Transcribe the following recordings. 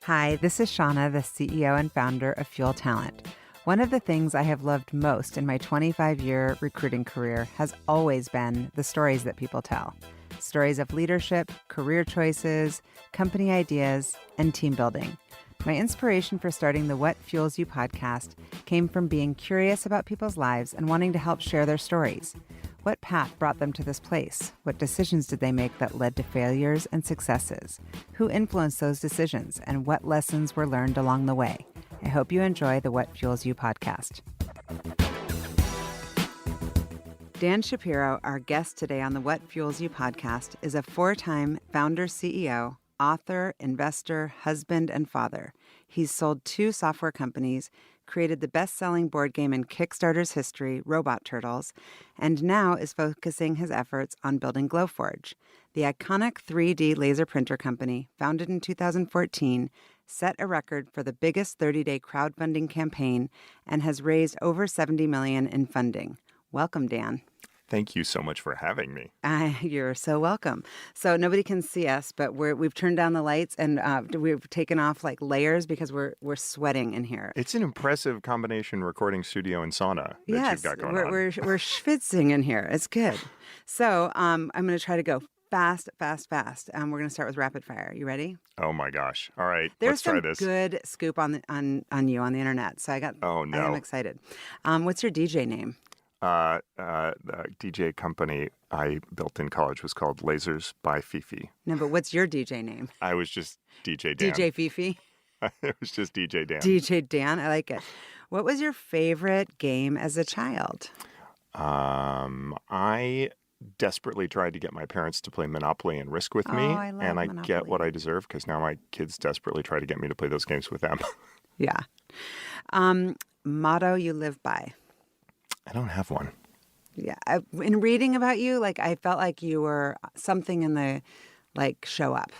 Hi, this is Shauna, the CEO and founder of Fuel Talent. One of the things I have loved most in my 25-year recruiting career has always been the stories that people tell. Stories of leadership, career choices, company ideas, and team building. My inspiration for starting the What Fuels You podcast came from being curious about people's lives and wanting to help share their stories. What path brought them to this place? What decisions did they make that led to failures and successes? Who influenced those decisions, and what lessons were learned along the way? I hope you enjoy the What Fuels You podcast. Dan Shapiro, our guest today on the What Fuels You podcast, is a four-time founder, CEO, author, investor, husband, and father. He's sold 2 software companies, created the best-selling board game in Kickstarter's history, Robot Turtles, and now is focusing his efforts on building Glowforge, the iconic 3D laser printer company founded in 2014, set a record for the biggest 30-day crowdfunding campaign, and has raised over $70 million in funding. Welcome, Dan. Thank you so much for having me. You're so welcome. So nobody can see us, but we've turned down the lights and we've taken off like layers because we're sweating in here. It's an impressive combination recording studio and sauna that you've got going on. We're schwitzing in here. It's good. So I'm going to try to go fast. We're going to start with rapid fire. You ready? Oh my gosh! All right, let's try this. There's some good scoop on you on the internet. So Oh no! I am excited. What's your DJ name? The DJ company I built in college was called Lasers by Fifi. No, but what's your DJ name? I was just DJ Dan. DJ Fifi? It was just DJ Dan. DJ Dan, I like it. What was your favorite game as a child? I desperately tried to get my parents to play Monopoly and Risk with me, I love and I Monopoly. get what I deserve because now my kids desperately try to get me to play those games with them. Yeah. Motto you live by? I don't have one. Yeah. In reading about you, I felt like you were something in the, show up,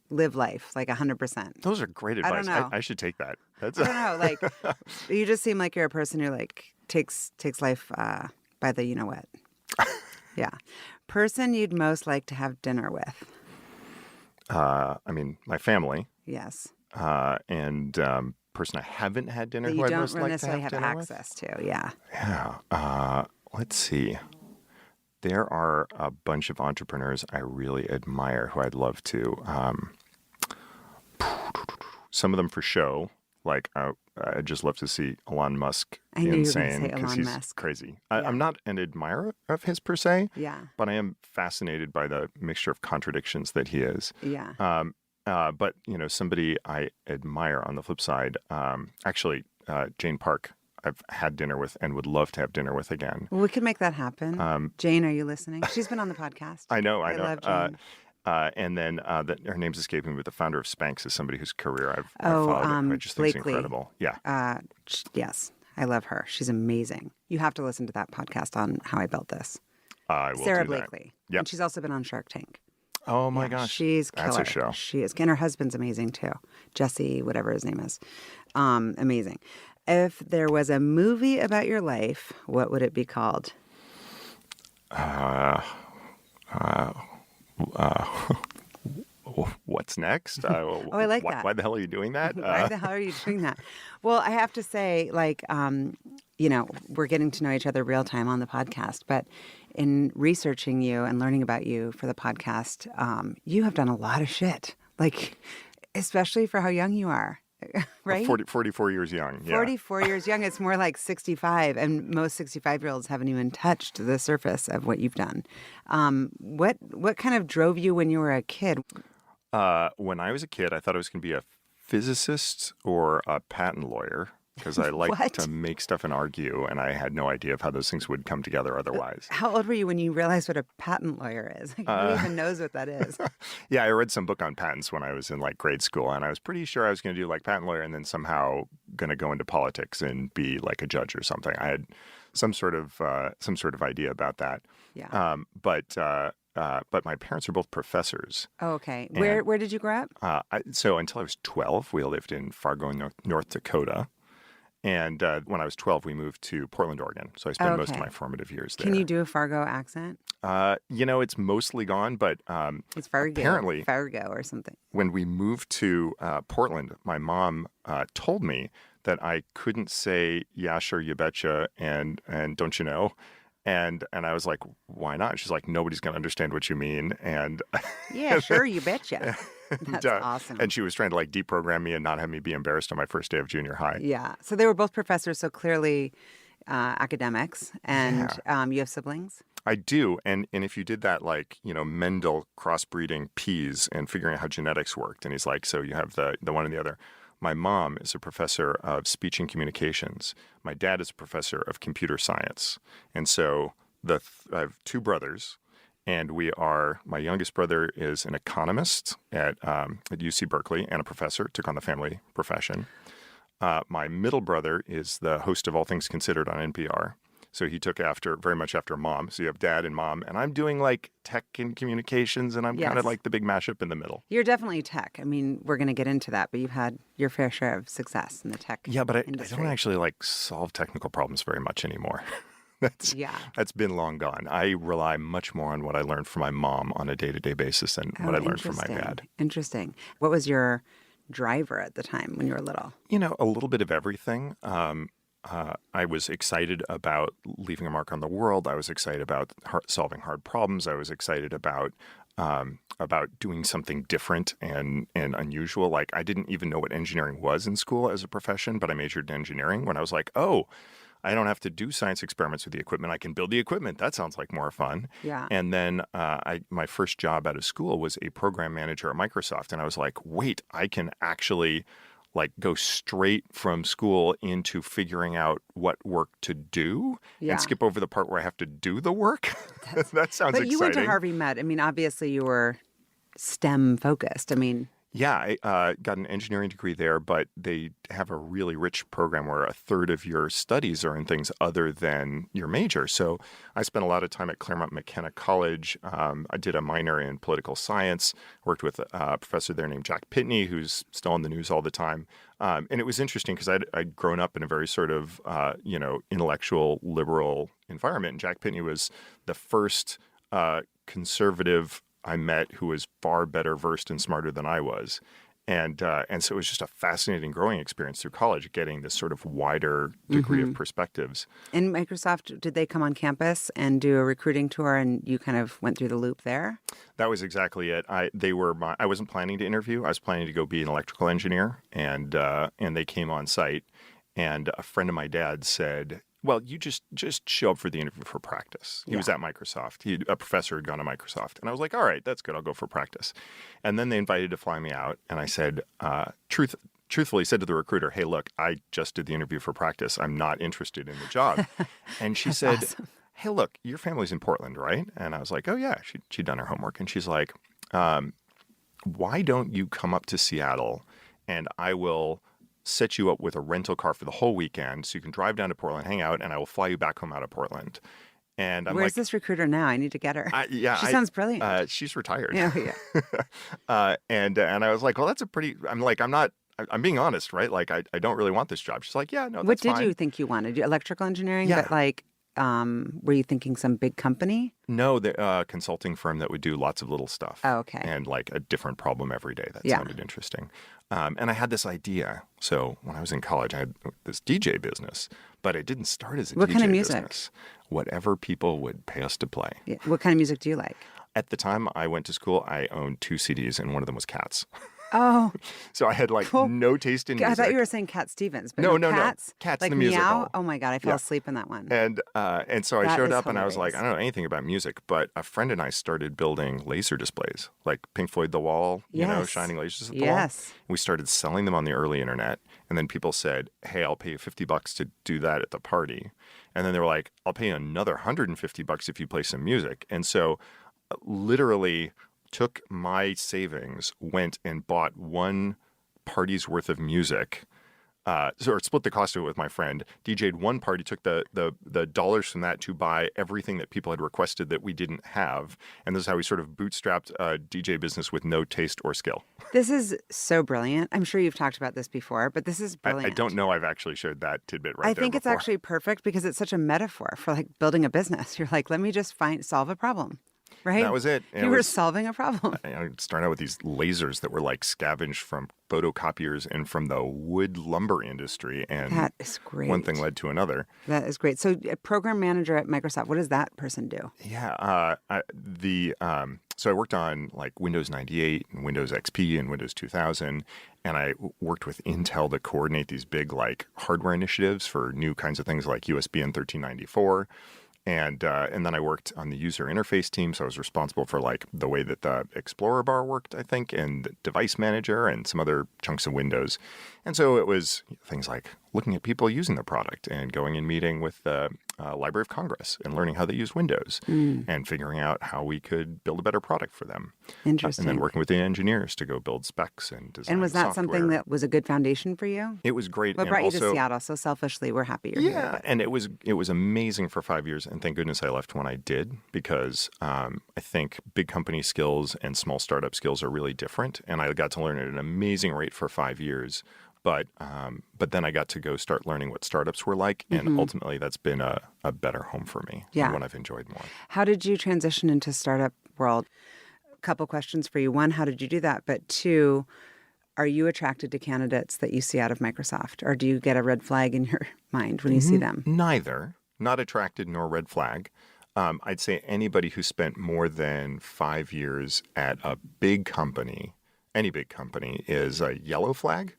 live life, 100%. Those are great advice. I don't know. I should take that. I don't know. You just seem like you're a person who, takes life by the you-know-what. Yeah. Person you'd most like to have dinner with? My family. Yes. And person I haven't had dinner that who you I'd don't most like to necessarily have have dinner access to, yeah. Yeah. Let's see. There are a bunch of entrepreneurs I really admire who I'd love to. Some of them for show. I'd just love to see Elon Musk insane because he's Musk. crazy. Yeah. I'm not an admirer of his per se, Yeah. but I am fascinated by the mixture of contradictions that he is. Yeah. But, somebody I admire on the flip side, Jane Park, I've had dinner with and would love to have dinner with again. Well, we could make that happen. Jane, are you listening? She's been on the podcast. I know. I love Jane. And then her name's escaping me, but the founder of Spanx is somebody whose career I've followed. I just think it's incredible. Yeah. Yes. I love her. She's amazing. You have to listen to that podcast on How I Built This. I will Sarah do that. Blakely. Yep. And she's also been on Shark Tank. Oh my gosh. She's killer. That's a show. She is. And her husband's amazing too. Jesse, whatever his name is. Amazing. If there was a movie about your life, what would it be called? What's next? I like that. Why the hell are you doing that? Why the hell are you doing that? Well, I have to say, we're getting to know each other real time on the podcast, but in researching you and learning about you for the podcast, you have done a lot of shit, especially for how young you are, right? 44 years young. Yeah. 44 years young. It's more like 65, and most 65-year-olds haven't even touched the surface of what you've done. What kind of drove you when you were a kid? When I was a kid, I thought I was going to be a physicist or a patent lawyer because I liked to make stuff and argue, and I had no idea of how those things would come together otherwise. How old were you when you realized what a patent lawyer is? Who even knows what that is? Yeah, I read some book on patents when I was in grade school, and I was pretty sure I was going to do patent lawyer and then somehow going to go into politics and be a judge or something. I had some sort of idea about that. Yeah. But my parents are both professors. Oh, okay. Where did you grow up? So until I was 12, we lived in Fargo, North Dakota. And when I was 12, we moved to Portland, Oregon. So I spent most of Okay. my formative years there. Can you do a Fargo accent? It's mostly gone, but It's Fargo, apparently Fargo or something. when we moved to Portland, my mom told me that I couldn't say "yeah, sure, you betcha" and "don't you know," and I was like, "Why not?" She's like, "Nobody's going to understand what you mean," and Yeah, sure, you betcha. and, That's awesome. And she was trying to like deprogram me and not have me be embarrassed on my first day of junior high. Yeah. So they were both professors, so clearly academics. And Yeah. you have siblings? I do, and if you did that, like Mendel crossbreeding peas and figuring out how genetics worked, and he's like, so you have the one and the other. My mom is a professor of speech and communications. My dad is a professor of computer science, and so I have two brothers, and my youngest brother is an economist at UC Berkeley and a professor. Took on the family profession. My middle brother is the host of All Things Considered on NPR. So he took very much after mom. So you have dad and mom, and I'm doing like tech and communications, and I'm kind of like the big mashup in the middle. You're definitely tech. I mean, we're going to get into that, but you've had your fair share of success in the tech industry. Yeah, but I don't actually like solve technical problems very much anymore. That's been long gone. I rely much more on what I learned from my mom on a day-to-day basis than what I learned from my dad. Interesting. What was your driver at the time when you were little? A little bit of everything. I was excited about leaving a mark on the world. I was excited about solving hard problems. I was excited about doing something different and unusual. Like I didn't even know what engineering was in school as a profession, but I majored in engineering when I was like, oh, I don't have to do science experiments with the equipment. I can build the equipment. That sounds like more fun. Yeah. And then my first job out of school was a program manager at Microsoft. And I was like, wait, I can actually like go straight from school into figuring out what work to do and skip over the part where I have to do the work. That sounds exciting. But you went to Harvey Med. I mean, obviously you were STEM focused. I mean, yeah, I got an engineering degree there, but they have a really rich program where a third of your studies are in things other than your major. So I spent a lot of time at Claremont McKenna College. I did a minor in political science, worked with a professor there named Jack Pitney, who's still in the news all the time. And it was interesting because I'd grown up in a very sort of, intellectual, liberal environment. And Jack Pitney was the first conservative I met who was far better versed and smarter than I was. And so it was just a fascinating growing experience through college, getting this sort of wider degree of perspectives. In Microsoft, did they come on campus and do a recruiting tour and you kind of went through the loop there? That was exactly it. I wasn't planning to interview. I was planning to go be an electrical engineer, and they came on site. And a friend of my dad's said, well, you just show up for the interview for practice. He was at Microsoft. A professor had gone to Microsoft. And I was like, all right, that's good. I'll go for practice. And then they invited to fly me out. And I said, truthfully said to the recruiter, hey, look, I just did the interview for practice. I'm not interested in the job. And she said, awesome. Hey, look, your family's in Portland, right? And I was like, oh, yeah. She'd done her homework. And she's like, why don't you come up to Seattle and I will set you up with a rental car for the whole weekend so you can drive down to Portland, hang out, and I will fly you back home out of Portland. And I'm Where's this recruiter now? I need to get her. She sounds brilliant. She's retired. Yeah. And I was like, well, that's I'm being honest, right? Like, I don't really want this job. She's like, yeah, no, that's fine. What did you think you wanted? Electrical engineering? Yeah. But were you thinking some big company? No, the consulting firm that would do lots of little stuff. Oh, okay. And like a different problem every day. That sounded interesting. And I had this idea. So when I was in college, I had this DJ business, but it didn't start as a DJ business. What kind of music? Whatever people would pay us to play. Yeah. What kind of music do you like? At the time I went to school, I owned 2 CDs, and one of them was Cats. Oh. So I had no taste in music. I thought you were saying Cat Stevens. But no. Cats? Cats like the musical. Meow? Oh my God, I fell asleep in that one. And so I showed up hilarious. and I was like, I don't know anything about music, but a friend and I started building laser displays, like Pink Floyd The Wall, shining lasers at the wall. We started selling them on the early internet. And then people said, hey, I'll pay you $50 to do that at the party. And then they were like, I'll pay you another $150 if you play some music. And so literally took my savings, went and bought one party's worth of music, or split the cost of it with my friend, DJ'd one party, took the dollars from that to buy everything that people had requested that we didn't have. And this is how we sort of bootstrapped a DJ business with no taste or skill. This is so brilliant. I'm sure you've talked about this before, but this is I brilliant. don't know I've actually shared that tidbit right I there think it's before. actually perfect because it's such a metaphor for like building a business. You're like, let me just solve a problem, right? That was it. You were solving a problem. I started out with these lasers that were like scavenged from photocopiers and from the wood lumber industry. And That is great. one thing led to another. That is great. So a program manager at Microsoft, what does that person do? Yeah. So I worked on like Windows 98 and Windows XP and Windows 2000. And I worked with Intel to coordinate these big like hardware initiatives for new kinds of things like USB and 1394. And then I worked on the user interface team, so I was responsible for like the way that the Explorer bar worked, I think, and the device manager and some other chunks of Windows. And so it was things like looking at people using the product and going and meeting with the Library of Congress and learning how they use Windows and figuring out how we could build a better product for them. Interesting. And then working with the engineers to go build specs and design And was that software. something that was a good foundation for you? It was great. What and brought you to also, Seattle? So selfishly, we're happy you're here. Yeah, and it was amazing for 5 years, and thank goodness I left when I did, because I think big company skills and small startup skills are really different, and I got to learn at an amazing rate for 5 years. But then I got to go start learning what startups were like, and ultimately that's been a better home for me, Yeah. and one I've enjoyed more. How did you transition into startup world? A couple questions for you. One, how did you do that? But two, are you attracted to candidates that you see out of Microsoft, or do you get a red flag in your mind when you see them? Neither. Not attracted nor red flag. I'd say anybody who spent more than 5 years at a big company, any big company, is a yellow flag.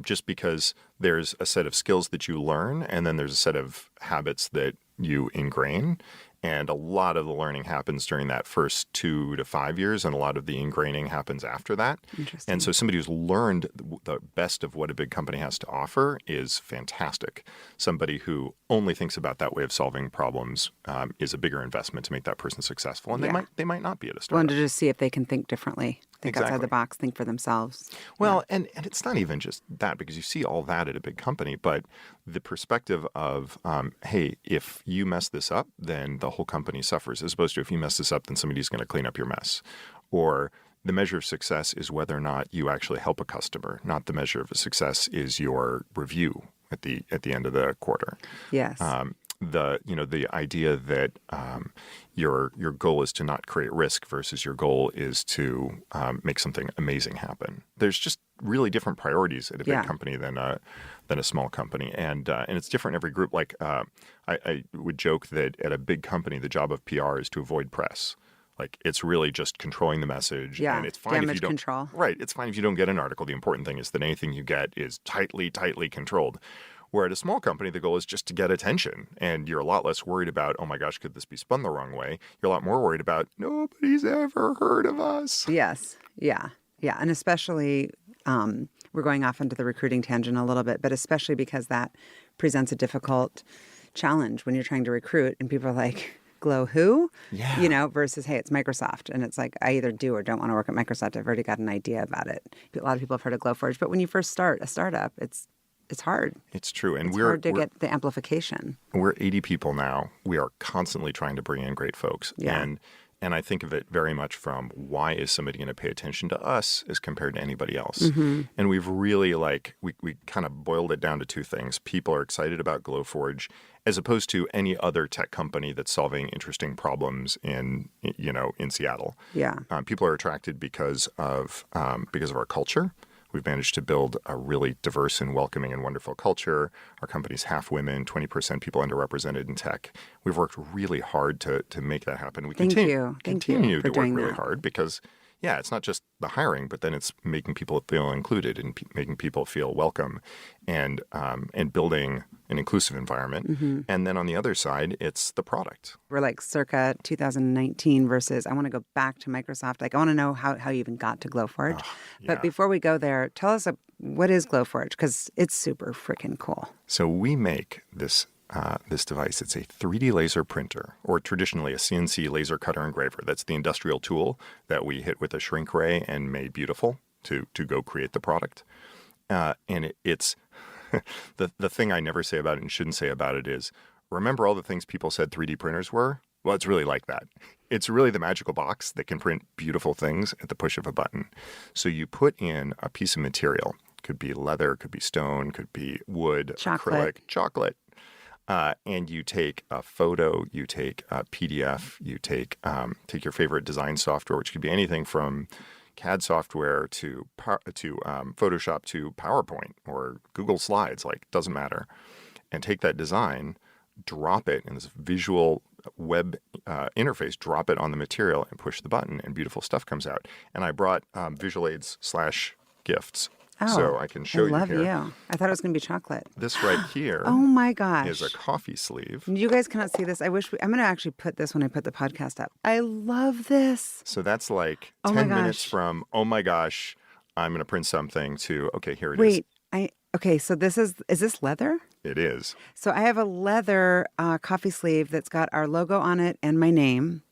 Just because there's a set of skills that you learn, and then there's a set of habits that you ingrain. And a lot of the learning happens during that first 2 to 5 years, and a lot of the ingraining happens after that. Interesting. And so somebody who's learned the best of what a big company has to offer is fantastic. Somebody who only thinks about that way of solving problems is a bigger investment to make that person successful. And they might not be at a startup. Wanted to just see if they can think differently, think outside Exactly. the box, think for themselves. Well, and it's not even just that, because you see all that at a big company, but the perspective of, hey, if you mess this up, then the whole company suffers, as opposed to if you mess this up, then somebody's going to clean up your mess. Or the measure of success is whether or not you actually help a customer, not the measure of a success is your review at the end of the quarter. Yes. The idea that your goal is to not create risk versus your goal is to make something amazing happen. There's just really different priorities at a big company than a small company, and it's different in every group. Like I would joke that at a big company, the job of PR is to avoid press. Like, it's really just controlling the message. Yeah, and it's fine if you don't. control. Right. It's fine if you don't get an article. The important thing is that anything you get is tightly controlled. Where at a small company, the goal is just to get attention. And you're a lot less worried about, oh my gosh, could this be spun the wrong way? You're a lot more worried about, nobody's ever heard of us. Yes. Yeah. Yeah. And especially, we're going off into the recruiting tangent a little bit, but especially because that presents a difficult challenge when you're trying to recruit and people are like, Glow who? Yeah. Versus, hey, it's Microsoft. And it's like, I either do or don't want to work at Microsoft. I've already got an idea about it. A lot of people have heard of Glowforge, but when you first start a startup, it's hard. It's true. And it's hard to get the amplification. We're 80 people now. We are constantly trying to bring in great folks. Yeah. And I think of it very much from, why is somebody going to pay attention to us as compared to anybody else? Mm-hmm. And we've really we kind of boiled it down to two things. People are excited about Glowforge as opposed to any other tech company that's solving interesting problems in Seattle. Yeah. People are attracted because of our culture. We've managed to build a really diverse and welcoming and wonderful culture. Our company's half women, 20% people underrepresented in tech. We've worked really hard to make that happen. We continue to work really hard because, it's not just the hiring, but then it's making people feel included and making people feel welcome and building an inclusive environment. Mm-hmm. And then on the other side, it's the product. We're like circa 2019 versus I want to go back to Microsoft. Like, I want to know how you even got to Glowforge. But before we go there, tell us what is Glowforge, because it's super freaking cool. So we make this device. It's a 3D laser printer, or traditionally a CNC laser cutter engraver. That's the industrial tool that we hit with a shrink ray and made beautiful to go create the product. And it's the thing I never say about it and shouldn't say about it is, remember all the things people said 3D printers were? Well, it's really like that. It's really the magical box that can print beautiful things at the push of a button. So you put in a piece of material. Could be leather, could be stone, could be wood, acrylic, chocolate. And you take a photo, you take a PDF, you take your favorite design software, which could be anything from CAD software to Photoshop to PowerPoint or Google Slides, like doesn't matter. And take that design, drop it in this visual web interface, drop it on the material and push the button and beautiful stuff comes out. And I brought visual aids / gifts. Oh, so I can show you here. I love you. I thought it was going to be chocolate. This right here oh my gosh. is a coffee sleeve. You guys cannot see this. I'm going to actually put this when I put the podcast up. I love this. So that's like 10 minutes from, oh my gosh, I'm going to print something to, okay, here it is. Okay, so is this leather? It is. So I have a leather coffee sleeve that's got our logo on it and my name,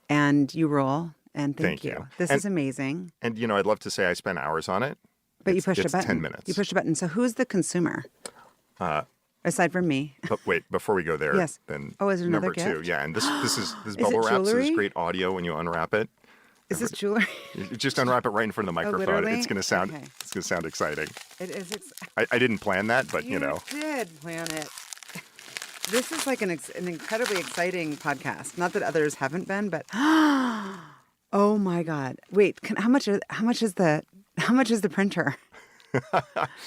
and you roll, and thank you. This is amazing. And, I'd love to say I spent hours on it. But you pushed a button. 10 minutes. You pushed a button. So who's the consumer? Aside from me. But wait, before we go there, yes. Then is it another number gift? 2. Yeah, and this bubble wrap, so this great audio when you unwrap it. Is this jewelry? You just unwrap it right in front of the microphone. Literally? It's going to sound exciting. It is. I didn't plan that, but You did plan it. This is like an incredibly exciting podcast. Not that others haven't been, but oh my God! Wait, how much is the printer?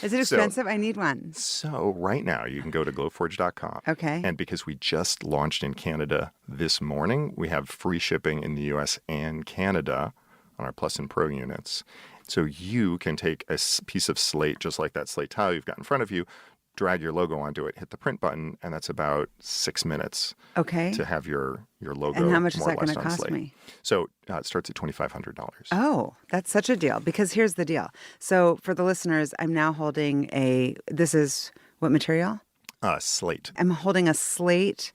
Is it expensive? I need one. So right now you can go to glowforge.com. Okay. And because we just launched in Canada this morning, we have free shipping in the US and Canada on our Plus and Pro units. So you can take a piece of slate, just like that slate tile you've got in front of you, drag your logo onto it, hit the print button, and that's about 6 minutes. Okay. To have your logo. And how much is that going to cost me? So it starts at $2,500. Oh, that's such a deal. Because here's the deal. So for the listeners, I'm now holding this is what material? Slate. I'm holding a slate,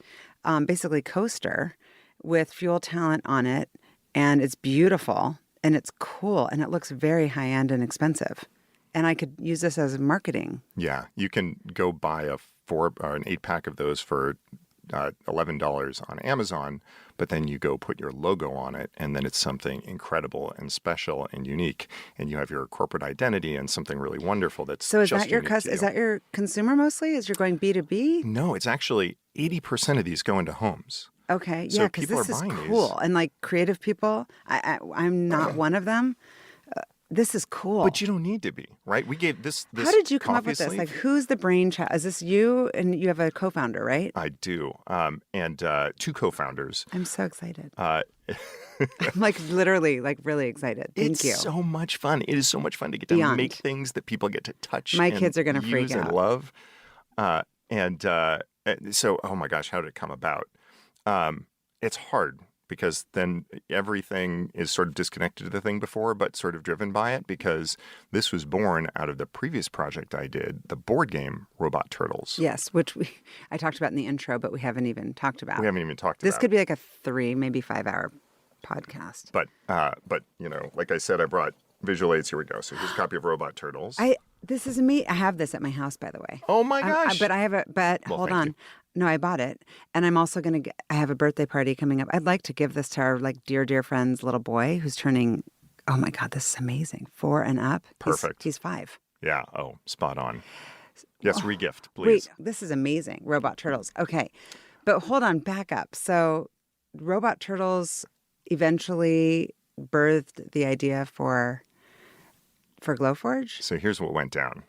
basically coaster with Fuel Talent on it. And it's beautiful and it's cool and it looks very high end and expensive. And I could use this as marketing. Yeah. You can go buy an 8-pack of those for $11 on Amazon, but then you go put your logo on it, and then it's something incredible and special and unique, and you have your corporate identity and something really wonderful that's so is just that your unique to you. Is that your consumer mostly? Is you're going B2B? No, it's actually 80% of these go into homes. Okay, so yeah, because this is cool. These. And like creative people, I'm not one of them. This is cool. But you don't need to be, right? We gave this How did you come up with sleeve. this? Like, who's the brainchild? Is this you? And you have a co-founder, right? I do. And 2 co-founders. I'm so excited. I'm like literally like really excited. Thank you. It's so much fun. It is so much fun to get to make things that people get to touch. My kids are going to freak out. And love. So, oh my gosh, how did it come about? It's hard. Because then everything is sort of disconnected to the thing before, but sort of driven by it. Because this was born out of the previous project I did, the board game Robot Turtles. Yes, which I talked about in the intro, but we haven't even talked about. This could be like a 3, maybe 5 hour podcast. But like I said, I brought visual aids. Here we go. So here's a copy of Robot Turtles. This is me. I have this at my house, by the way. Oh my gosh! But hold on. No, I bought it, and I'm also I have a birthday party coming up. I'd like to give this to our dear friend's little boy who's turning. Oh my God, this is amazing! 4 and up. Perfect. He's 5. Yeah. Oh, spot on. Yes, regift, please. Wait, this is amazing. Robot Turtles. Okay, but hold on, back up. So, Robot Turtles eventually birthed the idea for Glowforge? So here's what went down.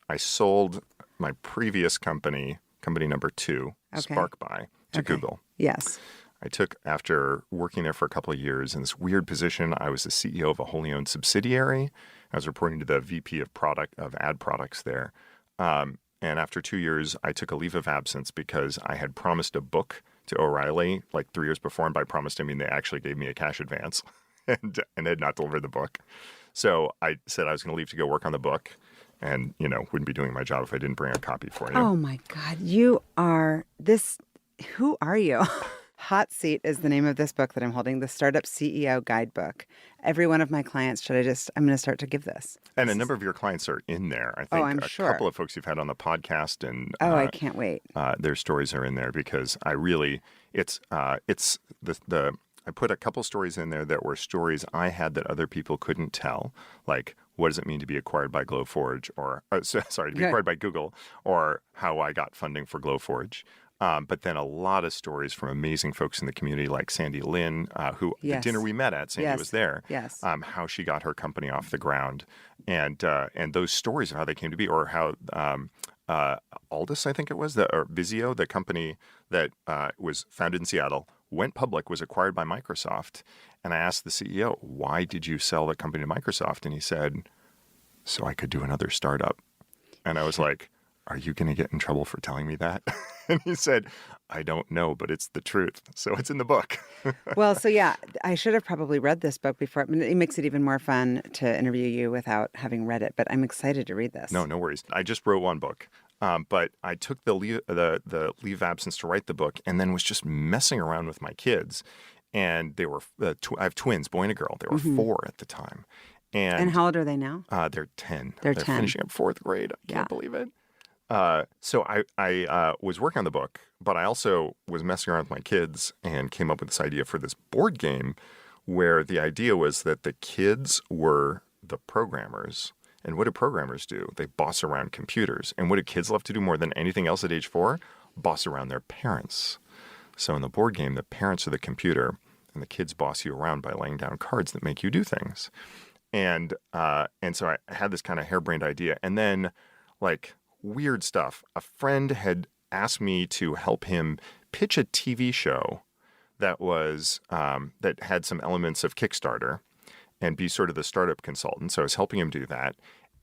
I sold my previous company number 2, SparkBuy, to Google. Yes. I took, after working there for a couple of years in this weird position, I was the CEO of a wholly owned subsidiary. I was reporting to the VP of ad products there. And after 2 years, I took a leave of absence because I had promised a book to O'Reilly like 3 years before. And by promised, I mean they actually gave me a cash advance and had not delivered the book. So I said I was going to leave to go work on the book and, wouldn't be doing my job if I didn't bring a copy for you. Oh, my God. You are this. Who are you? Hot Seat is the name of this book that I'm holding, the Startup CEO Guidebook. Every one of my clients, I'm going to start to give this. And a number of your clients are in there. I Oh, think I'm a sure. couple of folks you've had on the podcast and Oh, I can't wait. their stories are in there because I really, it's I put a couple stories in there that were stories I had that other people couldn't tell, like what does it mean to be acquired by Glowforge, or to be acquired by Google, or how I got funding for Glowforge. But then a lot of stories from amazing folks in the community, like Sandy Lynn, who the dinner we met at, Sandy was there. Yes. How she got her company off the ground, and those stories of how they came to be, or how Aldus, I think it was, or Vizio, the company that was founded in Seattle, went public, was acquired by Microsoft. And I asked the CEO, why did you sell the company to Microsoft? And he said, so I could do another startup. And I was like, are you going to get in trouble for telling me that? And he said, I don't know, but it's the truth. So it's in the book. Well, so yeah, I should have probably read this book before. I mean, it makes it even more fun to interview you without having read it, but I'm excited to read this. No worries. I just wrote one book. But I took the leave of absence to write the book, and then was just messing around with my kids. And they were I have twins, boy and a girl. They were 4 at the time. And how old are they now? They're 10. They're 10. Finishing up 4th grade. I can't believe it. So I was working on the book, but I also was messing around with my kids and came up with this idea for this board game where the idea was that the kids were the programmers. And what do programmers do? They boss around computers. And what do kids love to do more than anything else at age 4? Boss around their parents. So in the board game, the parents are the computer, and the kids boss you around by laying down cards that make you do things. And so I had this kind of harebrained idea. And then, like, weird stuff. A friend had asked me to help him pitch a TV show that was that had some elements of Kickstarter, and be sort of the startup consultant. So I was helping him do that.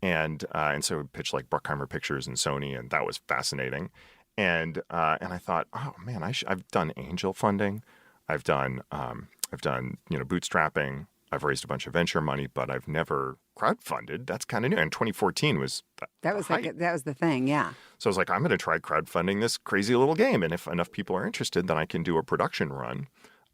And so we pitched like Bruckheimer Pictures and Sony, and that was fascinating. And I thought, oh man, I've done angel funding, I've done bootstrapping, I've raised a bunch of venture money, but I've never crowdfunded. That's kind of new. And 2014 was that was the thing, yeah. So I was like, I'm going to try crowdfunding this crazy little game, and if enough people are interested, then I can do a production run.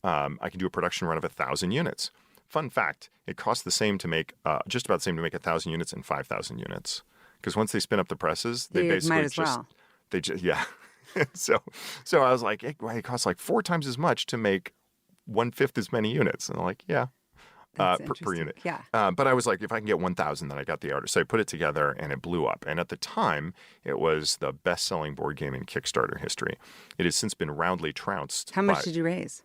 I can do a production run of 1,000 units. Fun fact, it costs the same to make, just about the same to make 1,000 units and 5,000 units. Because once they spin up the presses, they basically might as well. Yeah. So I was like, it costs like 4 times as much to make 1/5 as many units. And I'm like, yeah. Per unit. Yeah. But I was like, if I can get 1,000, then I got the order. So I put it together and it blew up. And at the time, it was the best-selling board game in Kickstarter history. It has since been roundly trounced. How much did you raise?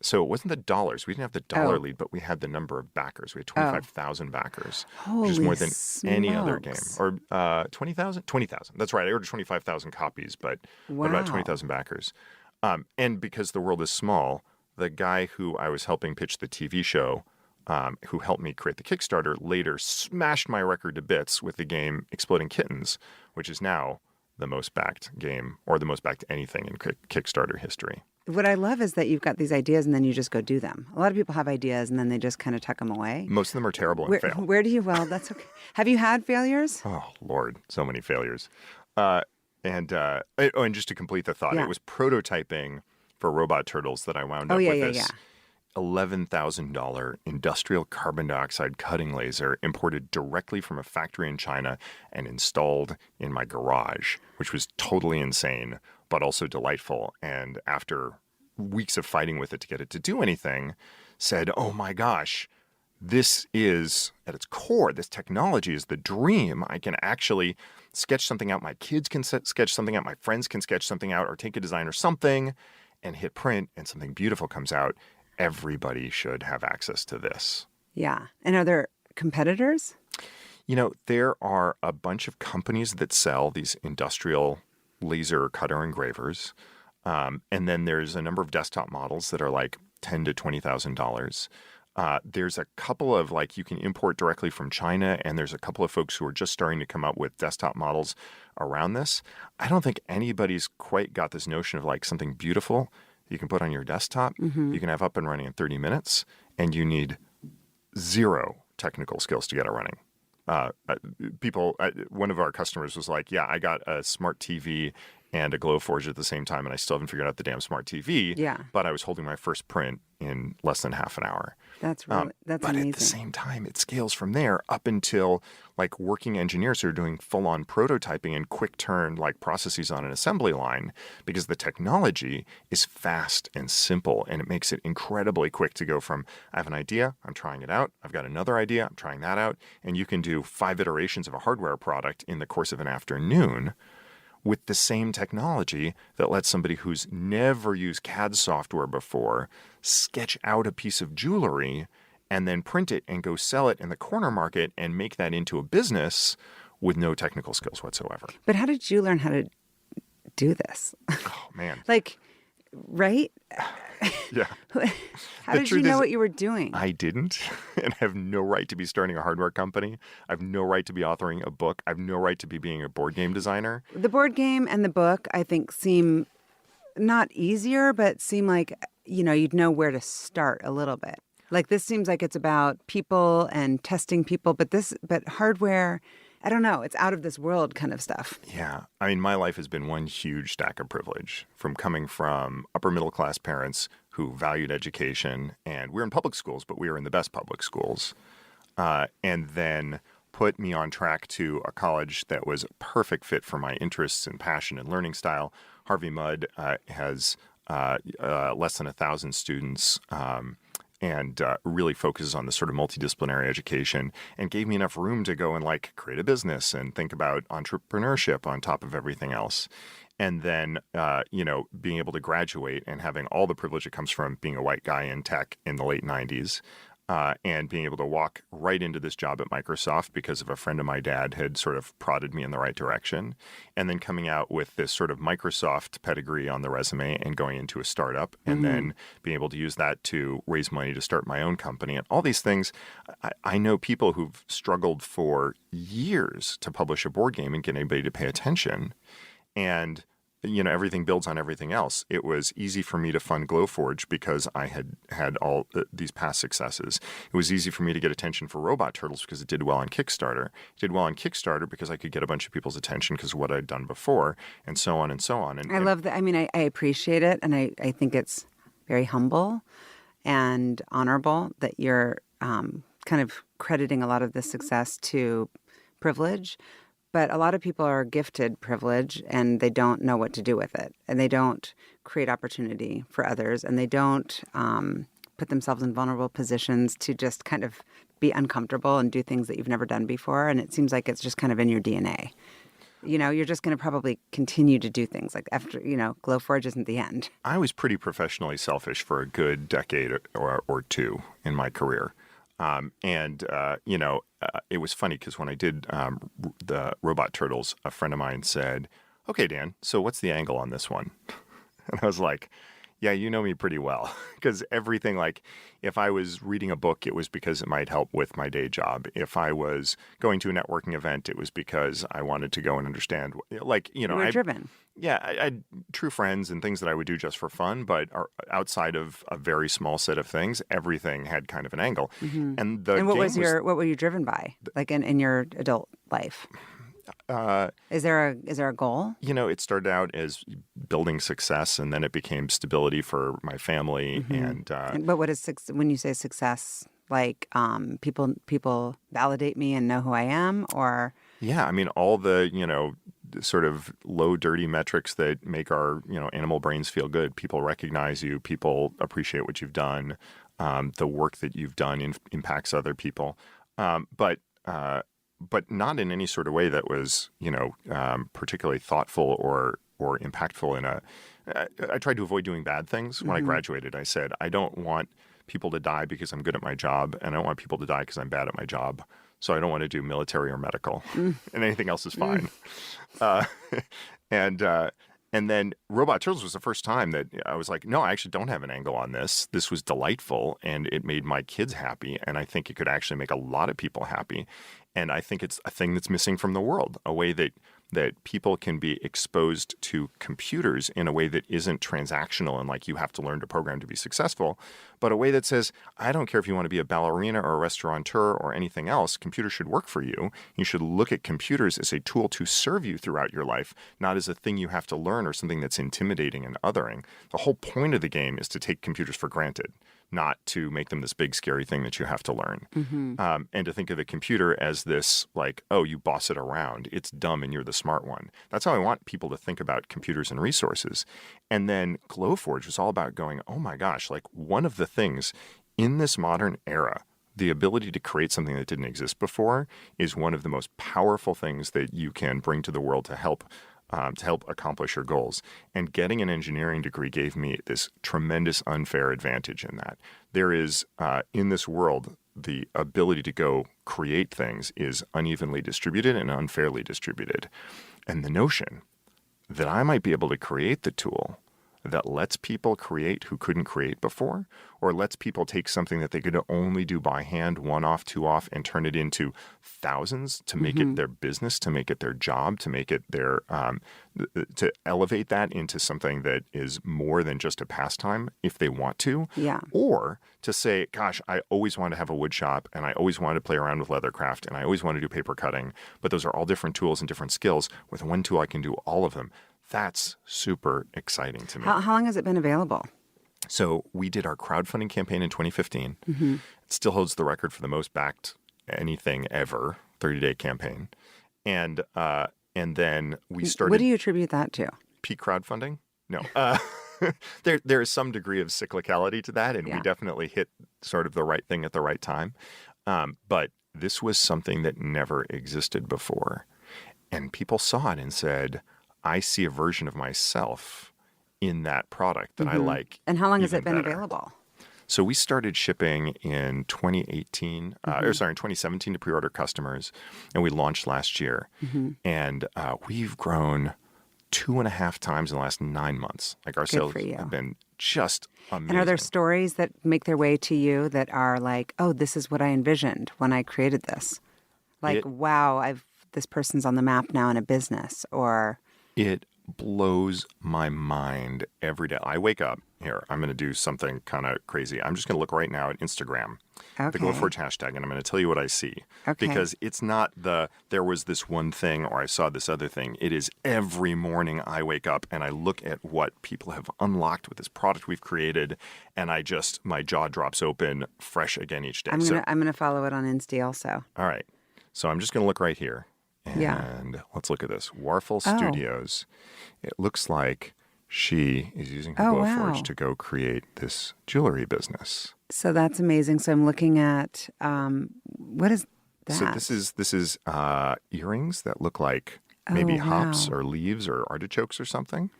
So it wasn't the dollars. We didn't have the dollar lead, but we had the number of backers. We had 25,000 backers, which is more than any other game. Or 20,000? 20,000. That's right. I ordered 25,000 copies, but about 20,000 backers. And because the world is small, the guy who I was helping pitch the TV show, who helped me create the Kickstarter, later smashed my record to bits with the game Exploding Kittens, which is now the most backed game, or the most backed anything in Kickstarter history. What I love is that you've got these ideas and then you just go do them. A lot of people have ideas and then they just kind of tuck them away. Most of them are terrible and fail. Where do you, well, that's okay. Have you had failures? Oh, Lord, so many failures. And just to complete the thought, it was prototyping for robot turtles that I wound up with this $11,000 industrial carbon dioxide cutting laser imported directly from a factory in China and installed in my garage, which was totally insane, but also delightful. And after weeks of fighting with it to get it to do anything, said, oh my gosh, this is, at its core, this technology is the dream. I can actually sketch something out. My kids can sketch something out. My friends can sketch something out, or take a design or something and hit print, and something beautiful comes out. Everybody should have access to this. Yeah. And are there competitors? You know, there are a bunch of companies that sell these industrial laser cutter engravers. And then there's a number of desktop models that are like $10,000 to $20,000. There's a couple of, like, you can import directly from China, and there's a couple of folks who are just starting to come up with desktop models around this. I don't think anybody's quite got this notion of like something beautiful you can put on your desktop, you can have up and running in 30 minutes, and you need 0 technical skills to get it running. One of our customers was like, yeah, I got a smart TV and a Glowforge at the same time, and I still haven't figured out the damn smart TV. Yeah. But I was holding my first print in less than half an hour. That's But amazing. at the same time, it scales from there up until like working engineers who are doing full-on prototyping and quick turn like processes on an assembly line, because the technology is fast and simple, and it makes it incredibly quick to go from I have an idea, I'm trying it out, I've got another idea, I'm trying that out, and you can do 5 iterations of a hardware product in the course of an afternoon with the same technology that lets somebody who's never used CAD software before sketch out a piece of jewelry and then print it and go sell it in the corner market and make that into a business with no technical skills whatsoever. But how did you learn how to do this? Oh, man. Like, right? Yeah. How did you know what you were doing? I didn't, and I have no right to be starting a hardware company. I have no right to be authoring a book. I have no right to be being a board game designer. The board game and the book, I think, seem not easier, but seem like, you'd know where to start a little bit. Like this seems like it's about people and testing people, but hardware, I don't know, it's out of this world kind of stuff. Yeah. I mean, my life has been one huge stack of privilege from coming from upper middle class parents who valued education, and we're in public schools, but we were in the best public schools. And then put me on track to a college that was a perfect fit for my interests and passion and learning style. Harvey Mudd has less than 1,000 students and really focuses on this sort of multidisciplinary education, and gave me enough room to go and like create a business and think about entrepreneurship on top of everything else. And then, being able to graduate and having all the privilege that comes from being a white guy in tech in the late 90s. And being able to walk right into this job at Microsoft because of a friend of my dad had sort of prodded me in the right direction. And then coming out with this sort of Microsoft pedigree on the resume and going into a startup, and then being able to use that to raise money to start my own company. And all these things, I know people who've struggled for years to publish a board game and get anybody to pay attention. And everything builds on everything else. It was easy for me to fund Glowforge because I had all these past successes. It was easy for me to get attention for Robot Turtles because it did well on Kickstarter. It did well on Kickstarter because I could get a bunch of people's attention because of what I'd done before, and so on and so on. And I love that. I mean, I appreciate it, and I think it's very humble and honorable that you're kind of crediting a lot of this success to privilege. But a lot of people are gifted privilege, and they don't know what to do with it. And they don't create opportunity for others. And they don't put themselves in vulnerable positions to just kind of be uncomfortable and do things that you've never done before. And it seems like it's just kind of in your DNA. You're just going to probably continue to do things like after, Glowforge isn't the end. I was pretty professionally selfish for a good decade or two in my career. It was funny because when I did the Robot Turtles, a friend of mine said, "Okay, Dan, so what's the angle on this one?" And I was like, "Yeah, you know me pretty well." Because everything, like, if I was reading a book, it was because it might help with my day job. If I was going to a networking event, it was because I wanted to go and understand, like, You were driven. Yeah, I had true friends and things that I would do just for fun, but outside of a very small set of things, everything had kind of an angle. Mm-hmm. And what were you driven by, like in your adult life? Is there a goal? It started out as building success, and then it became stability for my family. Mm-hmm. But what is when you say success? Like people validate me and know who I am, or yeah, I mean all the sort of low dirty metrics that make our animal brains feel good. People recognize you. People appreciate what you've done. The work that you've done impacts other people. But not in any sort of way that was, particularly thoughtful or impactful. I tried to avoid doing bad things. When I graduated, I said, I don't want people to die because I'm good at my job, and I don't want people to die because I'm bad at my job. So I don't want to do military or medical, and anything else is fine. And then Robot Turtles was the first time that I was like, no, I actually don't have an angle on this. This was delightful, and it made my kids happy, and I think it could actually make a lot of people happy. And I think it's a thing that's missing from the world, a way that that people can be exposed to computers in a way that isn't transactional and like you have to learn to program to be successful, but a way that says, I don't care if you want to be a ballerina or a restaurateur or anything else, computers should work for you. You should look at computers as a tool to serve you throughout your life, not as a thing you have to learn or something that's intimidating and othering. The whole point of the game is to take computers for granted, not to make them this big, scary thing that you have to learn. And to think of the computer as this, like, oh, you boss it around. It's dumb and you're the smart one. That's how I want people to think about computers and resources. And then Glowforge was all about going, oh my gosh, like one of the things in this modern era, the ability to create something that didn't exist before is one of the most powerful things that you can bring to the world to help accomplish your goals. And getting an engineering degree gave me this tremendous unfair advantage in that. There is, in this world, the ability to go create things is unevenly distributed and unfairly distributed. And the notion that I might be able to create the tool that lets people create who couldn't create before, or lets people take something that they could only do by hand, one off, two off, and turn it into thousands to make it their business, to make it their job, to make it their, to elevate that into something that is more than just a pastime if they want to. Yeah. Or to say, gosh, I always wanted to have a wood shop and I always wanted to play around with leathercraft and I always wanted to do paper cutting, but those are all different tools and different skills. With one tool, I can do all of them. That's super exciting to me. How long has it been available? So we did our crowdfunding campaign in 2015. It still holds the record for the most backed anything ever, 30-day campaign. And then we started... What do you attribute that to? Peak crowdfunding? No. There is some degree of cyclicality to that, and we definitely hit sort of the right thing at the right time. But this was something that never existed before. And people saw it and said, I see a version of myself in that product that I like. And how long has even it been better. available? So we started shipping in 2018, in 2017 to pre-order customers, and we launched last year. And we've grown 2.5 times in the last 9 months. Like our sales have been just amazing. And are there stories that make their way to you that are like, oh, this is what I envisioned when I created this? Like, wow, this person's on the map now in a business, or... It blows my mind every day. I wake up, here, I'm going to do something kind of crazy. I'm just going to look right now at Instagram, the Glowforge hashtag, and I'm going to tell you what I see. Because it's not there was this one thing or I saw this other thing. It is every morning I wake up and I look at what people have unlocked with this product we've created, and my jaw drops open fresh again each day. I'm going to follow it on Insta also. All right. So I'm just going to look right here. And let's look at this. Warfel Studios. It looks like she is using her Glowforge to go create this jewelry business. So that's amazing. So I'm looking at, what is that? So this is earrings that look like maybe hops or leaves or artichokes or something.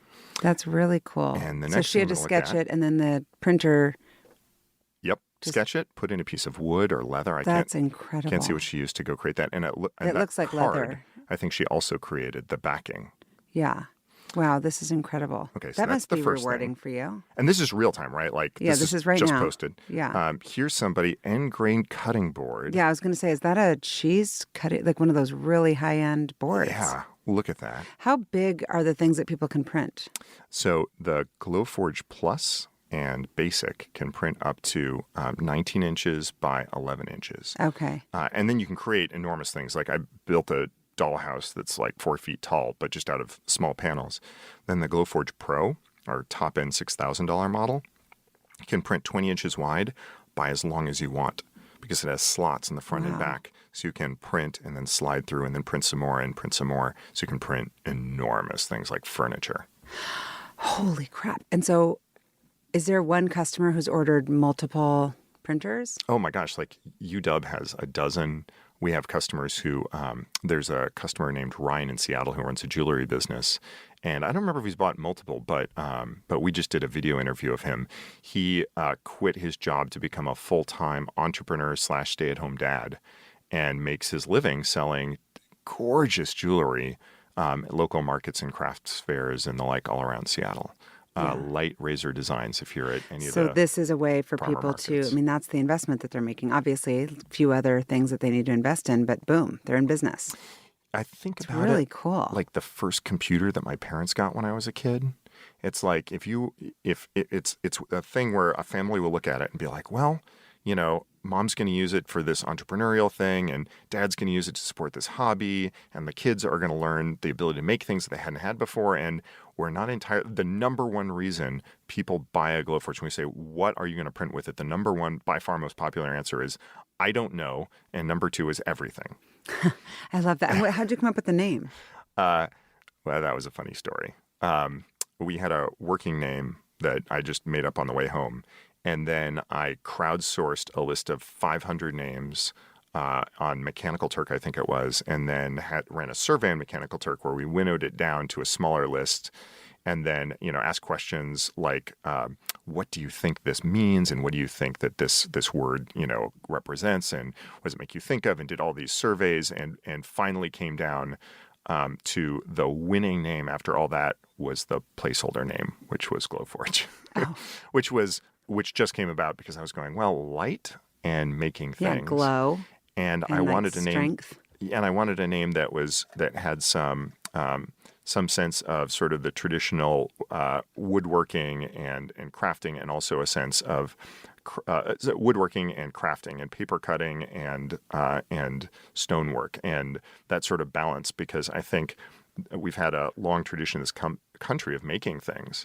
That's really cool. And the so next she had to sketch it, and then the printer... Yep. Sketch it, put in a piece of wood or leather. That's incredible. Can't see what she used to go create that. And it looks like leather. I think she also created the backing. Yeah. Wow, this is incredible. Okay, so that that's must be the first rewarding thing. for you. And this is real time, right? Like this is right just now. Posted. Yeah. Here's somebody end grain cutting board. Yeah, I was going to say, is that a cheese cutting, like one of those really high end boards? Yeah, look at that. How big are the things that people can print? So the Glowforge Plus and Basic can print up to 19 inches by 11 inches. Okay. And then you can create enormous things. Like I built a dollhouse that's like 4 feet tall, but just out of small panels. Then the Glowforge Pro, our top-end $6,000 model, can print 20 inches wide by as long as you want because it has slots in the front and back. So you can print and then slide through and then print some more and print some more. So you can print enormous things like furniture. Holy crap. And so is there one customer who's ordered multiple printers? Oh my gosh, like UW has a dozen. We have customers who, there's a customer named Ryan in Seattle who runs a jewelry business. And I don't remember if he's bought multiple, but we just did a video interview of him. He quit his job to become a full-time entrepreneur / stay-at-home dad and makes his living selling gorgeous jewelry at local markets and crafts fairs and the like all around Seattle. Light razor designs if you're at any of the So this is a way for people markets. to, I mean, that's the investment that they're making. Obviously, a few other things that they need to invest in, but boom, they're in business. I think It's about really it cool. like the first computer that my parents got when I was a kid. It's like it's a thing where a family will look at it and be like, well, mom's going to use it for this entrepreneurial thing, and dad's going to use it to support this hobby, and the kids are going to learn the ability to make things that they hadn't had before. And we're not entirely, the number one reason people buy a Glowforge, when we say, what are you going to print with it? The number one, by far most popular answer is, I don't know. And number two is everything. I love that. And how'd you come up with the name? Well, that was a funny story. We had a working name that I just made up on the way home. And then I crowdsourced a list of 500 names on Mechanical Turk, I think it was, and then ran a survey on Mechanical Turk where we winnowed it down to a smaller list. And then, ask questions like, what do you think this means? And what do you think that this word, represents? And what does it make you think of? And did all these surveys and finally came down to the winning name after all that was the placeholder name, which was Glowforge, which just came about because I was going, well, light and making things. Yeah, glow. And I wanted a name. Strength. And I wanted a name that had some sense of sort of the traditional woodworking and crafting, and also a sense of woodworking and crafting and paper cutting and stonework and that sort of balance, because I think we've had a long tradition in this country of making things,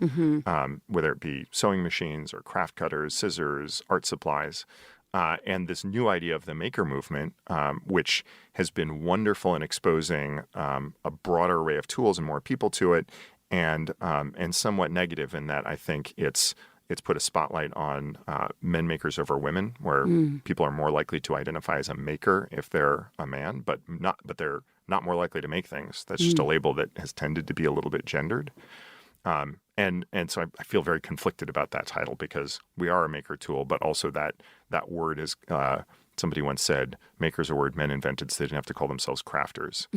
whether it be sewing machines or craft cutters, scissors, art supplies. And this new idea of the maker movement, which has been wonderful in exposing a broader array of tools and more people to it, and somewhat negative in that I think it's put a spotlight on men makers over women, where people are more likely to identify as a maker if they're a man, but they're not more likely to make things. That's just a label that has tended to be a little bit gendered. And so I feel very conflicted about that title, because we are a maker tool, but also that word is, somebody once said, maker's a word men invented so they didn't have to call themselves crafters.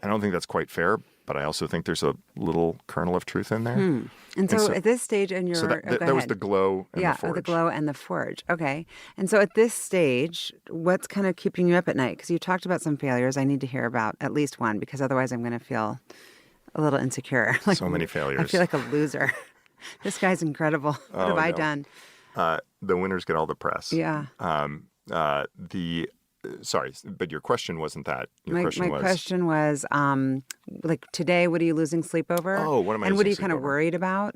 I don't think that's quite fair, but I also think there's a little kernel of truth in there. And so at this stage in your... So that was the Glow and the Forge. The Glow and the Forge. Okay. And so at this stage, what's kind of keeping you up at night? Because you talked about some failures. I need to hear about at least one, because otherwise I'm going to feel a little insecure. Like, so many failures. I feel like a loser. This guy's incredible. What have I done? The winners get all the press. Yeah. Sorry, but your question wasn't that. My question was, like today, what are you losing sleep over? Oh, what am I losing sleep over? And what are you kind of worried about?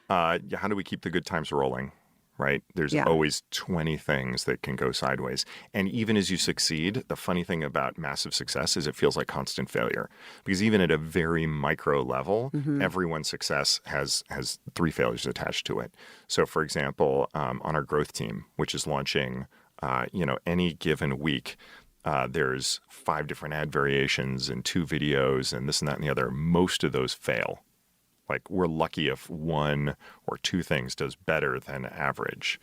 How do we keep the good times rolling, right? There's always 20 things that can go sideways. And even as you succeed, the funny thing about massive success is it feels like constant failure. Because even at a very micro level, everyone's success has 3 failures attached to it. So for example, on our growth team, which is launching any given week, there's 5 different ad variations and 2 videos and this and that and the other. Most of those fail. Like, we're lucky if 1 or 2 things does better than average.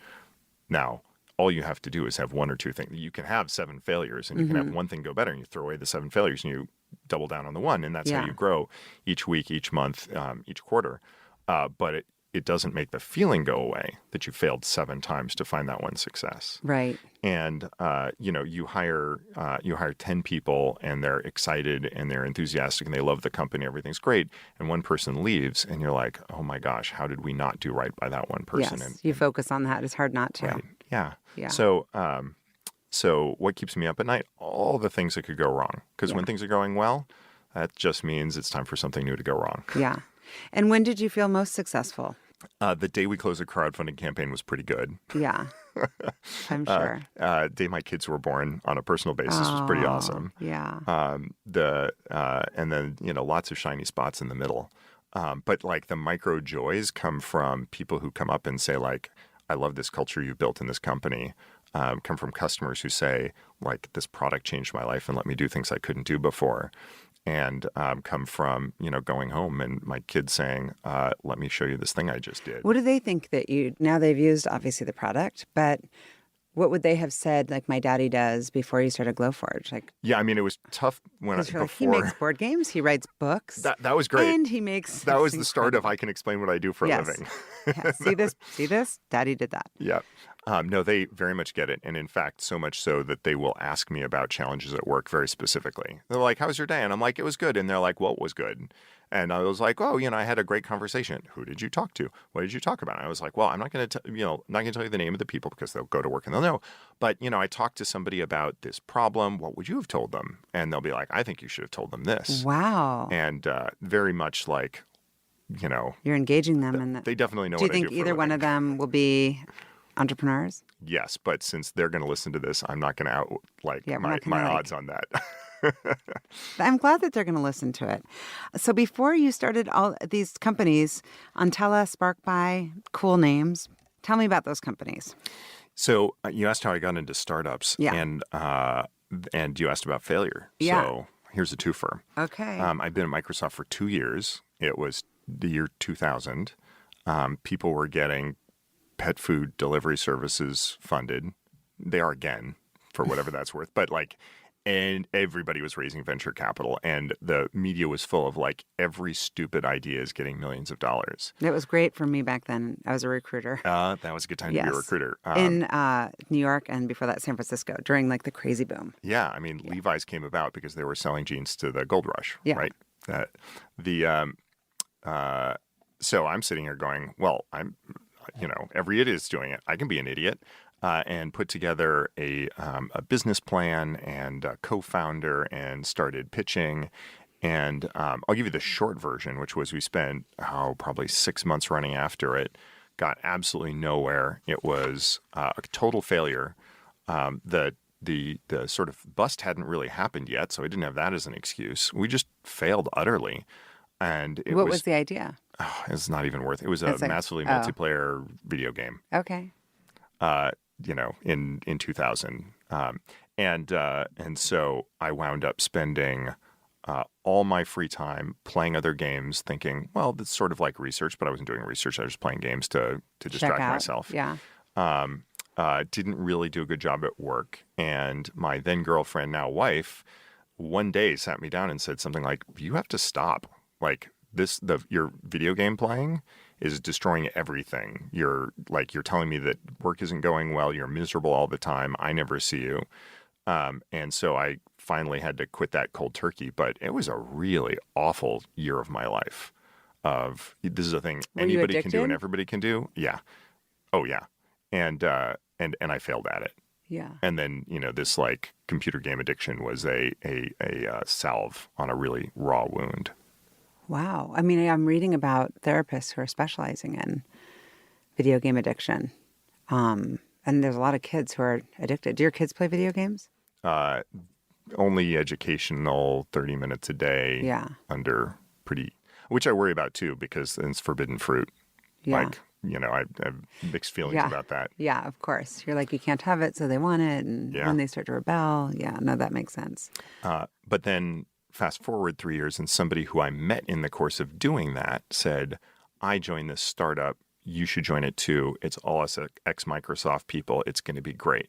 Now, all you have to do is have 1 or 2 things. You can have 7 failures, and you can have 1 thing go better, and you throw away the 7 failures, and you double down on the 1, and that's how you grow each week, each month, each quarter. But it doesn't make the feeling go away that you failed 7 times to find that one success. Right. And, you hire 10 people and they're excited and they're enthusiastic and they love the company. Everything's great. And one person leaves and you're like, oh my gosh, how did we not do right by that one person? Yes, you focus on that. It's hard not to. Right. Yeah. Yeah. So what keeps me up at night? All the things that could go wrong. Because when things are going well, that just means it's time for something new to go wrong. Yeah. And when did you feel most successful? The day we closed the crowdfunding campaign was pretty good. Yeah, I'm sure. Day my kids were born on a personal basis was pretty awesome. Yeah. And then, lots of shiny spots in the middle. But like the micro joys come from people who come up and say like, I love this culture you built in this company. Come from customers who say like, this product changed my life and let me do things I couldn't do before. And come from, going home and my kids saying, let me show you this thing I just did. What do they think that now they've used obviously the product, but what would they have said like my daddy does before you started Glowforge? Like, yeah, I mean, it was tough he makes board games, he writes books. That was great. And he makes... That was the start of I can explain what I do for a living. Yeah. See this? Daddy did that. Yeah. No, they very much get it. And in fact, so much so that they will ask me about challenges at work very specifically. They're like, "How was your day?" And I'm like, "It was good." And they're like, "What was good?" And I was like, "Oh, I had a great conversation." "Who did you talk to? What did you talk about?" And I was like, "Well, I'm not going to, not going to tell you the name of the people because they'll go to work and they'll know. But, I talked to somebody about this problem. What would you have told them?" And they'll be like, "I think you should have told them this." Wow. And very much like, You're engaging them in that. they definitely know Do you what I do think for a either one living. of them will be entrepreneurs? Yes, but since they're going to listen to this, I'm not going to out Yeah, we're my not gonna, odds on that. I'm glad that they're going to listen to it. So before you started all these companies, Untella, SparkBuy, cool names. Tell me about those companies. So you asked how I got into startups, Yeah. and you asked about failure. Yeah. So here's a twofer. Okay. I've been at Microsoft for 2 years. It was the year 2000. People were getting pet food delivery services funded. They are again, for whatever that's worth. But and everybody was raising venture capital, and the media was full of every stupid idea is getting millions of dollars. It was great for me back then. I was a recruiter. That was a good time to be a recruiter. In New York and before that, San Francisco, during the crazy boom. Yeah, I mean, Levi's came about because they were selling jeans to the gold rush, Yeah. right? So I'm sitting here going, well, every idiot is doing it. I can be an idiot. And put together a business plan and a co-founder and started pitching. And I'll give you the short version, which was we spent probably 6 months running after it, got absolutely nowhere. It was a total failure. The sort of bust hadn't really happened yet, so I didn't have that as an excuse. We just failed utterly. And What was the idea? It's not even worth it. It was a massively multiplayer video game. Okay. In 2000. And so I wound up spending all my free time playing other games, thinking, well, that's sort of like research, but I wasn't doing research. I was playing games to distract myself. Yeah. Didn't really do a good job at work. And my then girlfriend, now wife, one day sat me down and said something like, "You have to stop. Your video game playing is destroying everything. You're telling me that work isn't going well. You're miserable all the time. I never see you." And so I finally had to quit that cold turkey. But it was a really awful year of my life. This is a thing anybody can do and everybody can do. Yeah. Oh yeah. And I failed at it. Yeah. And then this computer game addiction was a salve on a really raw wound. Wow. I mean, I'm reading about therapists who are specializing in video game addiction. And there's a lot of kids who are addicted. Do your kids play video games? Only educational, 30 minutes a day. Yeah. Which I worry about too, because it's forbidden fruit. Yeah. I have mixed feelings about that. Yeah, of course. You're like, you can't have it, so they want it. And when they start to rebel, that makes sense. But then fast forward 3 years, and somebody who I met in the course of doing that said, "I joined this startup. You should join it too. It's all us ex-Microsoft people. It's going to be great."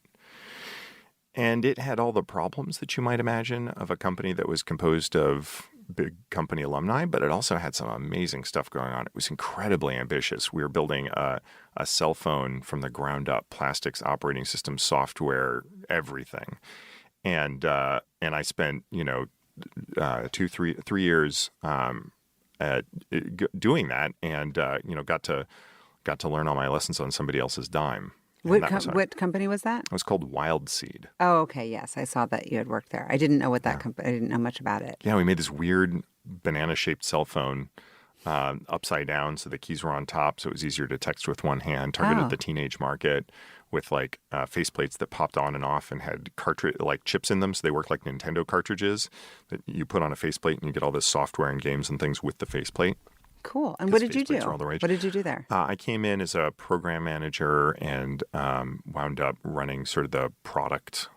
And it had all the problems that you might imagine of a company that was composed of big company alumni, but it also had some amazing stuff going on. It was incredibly ambitious. We were building a cell phone from the ground up, plastics, operating system, software, everything. And I spent, 3 years doing that, and got to learn all my lessons on somebody else's dime. What company was that? It was called Wild Seed. Oh, okay. Yes, I saw that you had worked there. I didn't know what that company. I didn't know much about it. Yeah, we made this weird banana-shaped cell phone upside down, so the keys were on top, so it was easier to text with one hand. Targeted the teenage market with faceplates that popped on and off and had chips in them, so they worked like Nintendo cartridges that you put on a faceplate, and you get all this software and games and things with the faceplate. Cool. And what did you do? What did you do there? I came in as a program manager and wound up running sort of the product,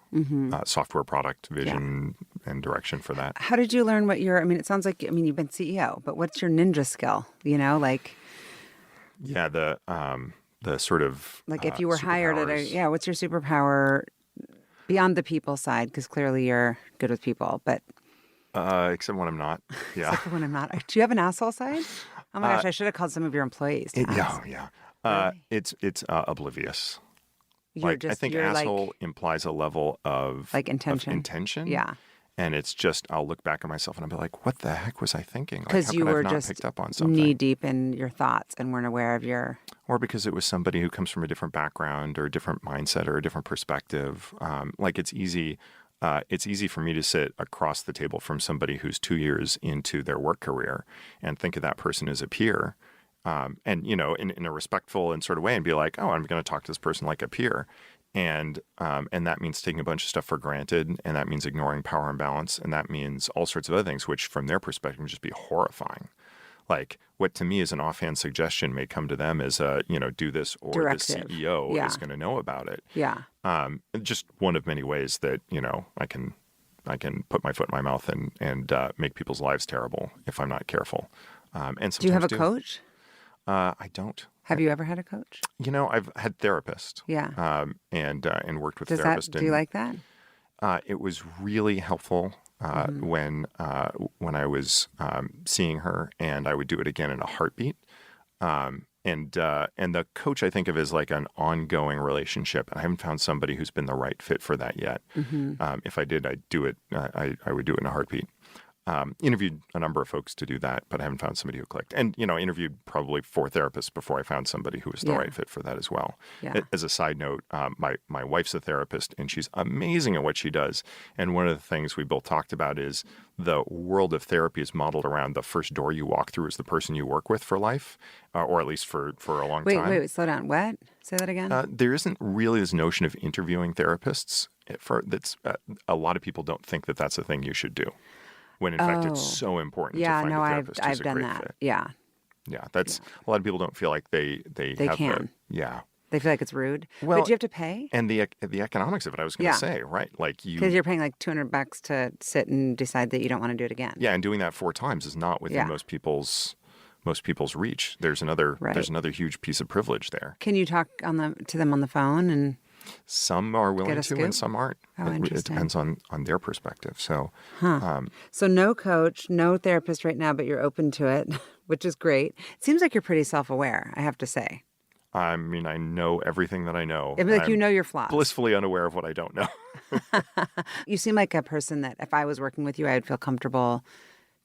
software product vision and direction for that. How did you learn it sounds like, you've been CEO, but what's your ninja skill? Yeah, the sort of if you were hired at what's your superpower beyond the people side? Because clearly you're good with people, but except when I'm not. Yeah. Except for when I'm not. Do you have an asshole side? Oh my gosh, I should have called some of your employees. Yeah. Really? It's oblivious. I think asshole implies a level of intention. Yeah. And it's just, I'll look back at myself and I'll be like, what the heck was I thinking? Like, Because you were just picked up on something? Knee deep in your thoughts and weren't aware of your... Or because it was somebody who comes from a different background or a different mindset or a different perspective. It's easy for me to sit across the table from somebody who's 2 years into their work career and think of that person as a peer. In a respectful and sort of way and be like, oh, I'm going to talk to this person like a peer. And that means taking a bunch of stuff for granted, and that means ignoring power imbalance, and that means all sorts of other things, which from their perspective would just be horrifying. Like what to me is an offhand suggestion may come to them as a, do this, or directive. The CEO is going to know about it. Yeah. Just one of many ways that, I can put my foot in my mouth and make people's lives terrible if I'm not careful. And do you have a coach? I don't. Have you ever had a coach? I've had therapists. Yeah. And worked with therapists. Do you like that? It was really helpful when I was seeing her, and I would do it again in a heartbeat. And the coach I think of as like an ongoing relationship. And I haven't found somebody who's been the right fit for that yet. If I did, I'd do it. I would do it in a heartbeat. Interviewed a number of folks to do that, but I haven't found somebody who clicked. And, I interviewed probably 4 therapists before I found somebody who was the right fit for that as well. Yeah. As a side note, my wife's a therapist, and she's amazing at what she does. And one of the things we both talked about is the world of therapy is modeled around the first door you walk through is the person you work with for life, or at least for a long time. Wait, slow down. What? Say that again? There isn't really this notion of interviewing therapists. A lot of people don't think that that's a thing you should do. When in fact it's so important to find a therapist who's a great fit. Yeah. Yeah, that's a lot of people don't feel like they have can. They feel like it's rude. Well, but do you have to pay? And the economics of it, I was going to say, right? Like because you're paying like $200 to sit and decide that you don't want to do it again. Yeah, and doing that 4 times is not within most people's reach. There's another huge piece of privilege there. Can you talk to them on the phone and? Some are willing to, and some aren't. Oh, interesting. It depends on their perspective. So, so no coach, no therapist right now, but you're open to it, which is great. It seems like you're pretty self-aware, I have to say. I mean, I know everything that I know. You know your flaws. Blissfully unaware of what I don't know. You seem like a person that if I was working with you, I would feel comfortable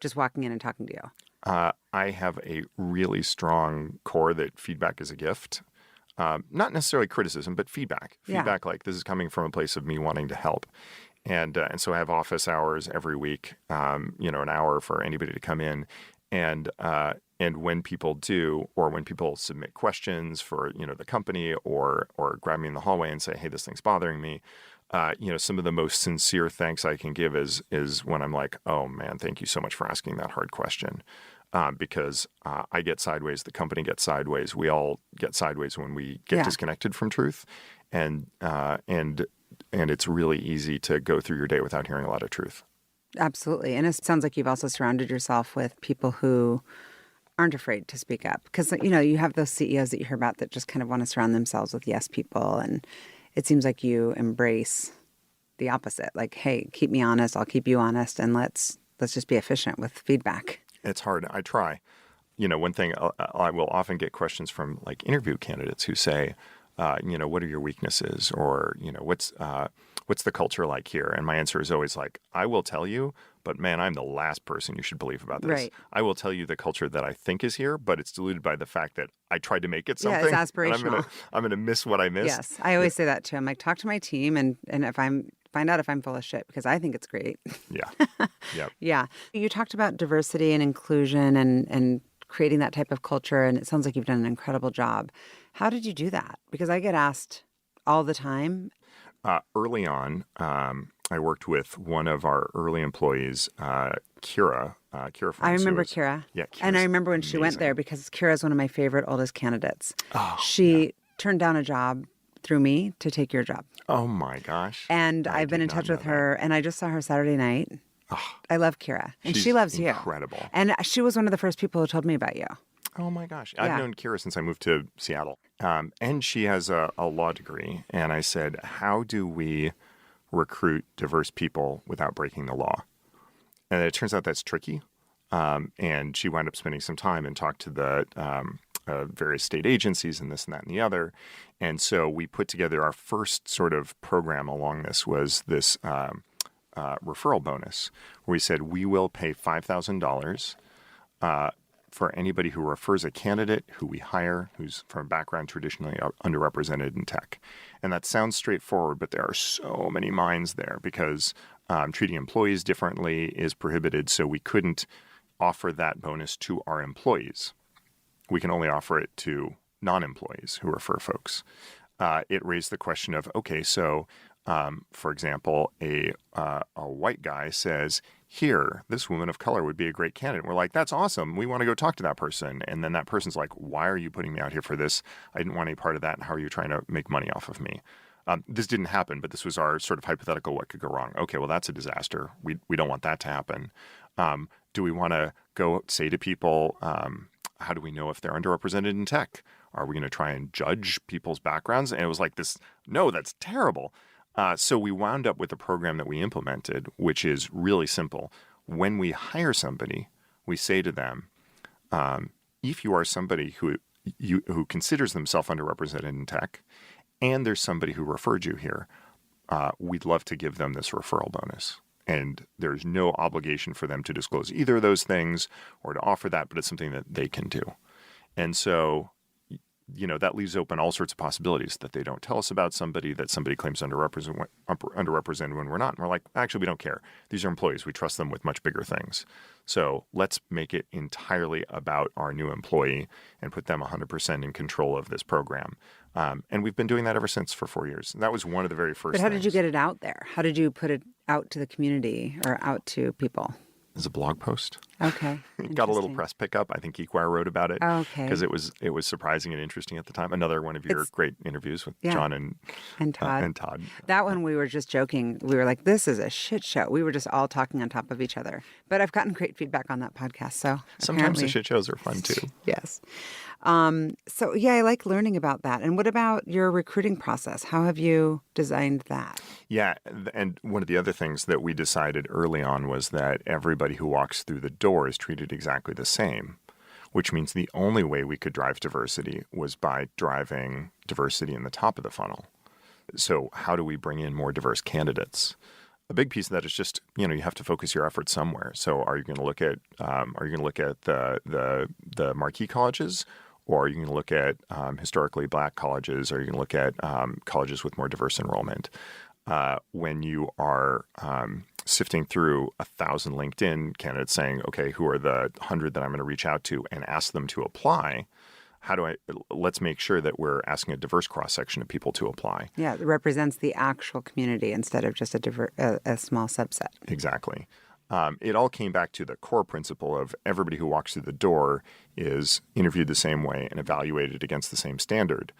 just walking in and talking to you. I have a really strong core that feedback is a gift. Not necessarily criticism, but feedback. Feedback like this is coming from a place of me wanting to help. And so I have office hours every week, an hour for anybody to come in. And when people do, or when people submit questions for, the company or grab me in the hallway and say, hey, this thing's bothering me, some of the most sincere thanks I can give is when I'm like, oh man, thank you so much for asking that hard question. Because I get sideways, the company gets sideways, we all get sideways when we get disconnected from truth, and it's really easy to go through your day without hearing a lot of truth. Absolutely, and it sounds like you've also surrounded yourself with people who aren't afraid to speak up, because you have those CEOs that you hear about that just kind of want to surround themselves with yes people, and it seems like you embrace the opposite. Like, hey, keep me honest, I'll keep you honest, and let's just be efficient with feedback. It's hard. I try. One thing I will often get questions from like interview candidates who say, what are your weaknesses, or what's the culture like here? And my answer is always like, I will tell you, but man, I'm the last person you should believe about this. Right. I will tell you the culture that I think is here, but it's diluted by the fact that I tried to make it something. Yeah, it's aspirational. I'm gonna miss what I missed. Yes, I always say that too. I'm like, talk to my team, and if find out if I'm full of shit, because I think it's great. Yeah. Yep. Yeah. You talked about diversity and inclusion and creating that type of culture, and it sounds like you've done an incredible job. How did you do that? Because I get asked all the time. Early on, I worked with one of our early employees, Kira. Kira. I remember Kira. Yeah, Kira's and I remember when amazing. She went there, because Kira is one of my favorite oldest candidates. Oh, she turned down a job through me to take your job. Oh my gosh. And I've been in touch with her, and I just saw her Saturday night. Oh, I love Kira, and she loves you. Incredible. And she was one of the first people who told me about you. Oh my gosh. I've known Kira since I moved to Seattle. And she has a law degree. And I said, how do we recruit diverse people without breaking the law? And it turns out that's tricky. And she wound up spending some time and talked to the various state agencies and this and that and the other. And so we put together our first sort of program along this was this referral bonus, where we said we will pay $5,000 for anybody who refers a candidate who we hire who's from a background traditionally underrepresented in tech. And that sounds straightforward, but there are so many minds there because treating employees differently is prohibited, so we couldn't offer that bonus to our employees. We can only offer it to non-employees who refer folks. It raised the question of, okay, so for example, a white guy says, here, this woman of color would be a great candidate. We're like, that's awesome. We want to go talk to that person. And then that person's like, why are you putting me out here for this? I didn't want any part of that. And how are you trying to make money off of me? This didn't happen, but this was our sort of hypothetical what could go wrong. Okay, well, that's a disaster. We don't want that to happen. Do we want to go say to people, how do we know if they're underrepresented in tech? Are we going to try and judge people's backgrounds? And it was like this, no, that's terrible. So we wound up with a program that we implemented, which is really simple. When we hire somebody, we say to them, if you are somebody who considers themselves underrepresented in tech, and there's somebody who referred you here, we'd love to give them this referral bonus. And there's no obligation for them to disclose either of those things or to offer that, but it's something that they can do. And so that leaves open all sorts of possibilities that they don't tell us about somebody, that somebody claims underrepresented when we're not. And we're like, actually, we don't care. These are employees. We trust them with much bigger things. So let's make it entirely about our new employee and put them 100% in control of this program. And we've been doing that ever since for 4 years. And that was one of the very first But how things. did you get it out there? How did you put it out to the community or out to people? As a blog post. Okay. It got a little press pickup. I think Geekwire wrote about it. Okay. Because it was surprising and interesting at the time. Another one of your great interviews with John and Todd. Todd. That one we were just joking. We were like, this is a shit show. We were just all talking on top of each other. But I've gotten great feedback on that podcast. So sometimes the shit shows are fun too. Yes. So yeah, I like learning about that. And what about your recruiting process? How have you designed that? Yeah. And one of the other things that we decided early on was that everybody who walks through the door is treated exactly the same, which means the only way we could drive diversity was by driving diversity in the top of the funnel. So how do we bring in more diverse candidates? A big piece of that is just, you have to focus your efforts somewhere. So are you going to look at the marquee colleges? Or are you going to look at historically black colleges? Or are you going to look at colleges with more diverse enrollment? When you are sifting through 1,000 LinkedIn candidates saying, okay, who are the 100 that I'm going to reach out to and ask them to apply? Let's make sure that we're asking a diverse cross-section of people to apply. Yeah, it represents the actual community instead of just a small subset. Exactly. It all came back to the core principle of everybody who walks through the door is interviewed the same way and evaluated against the same standard.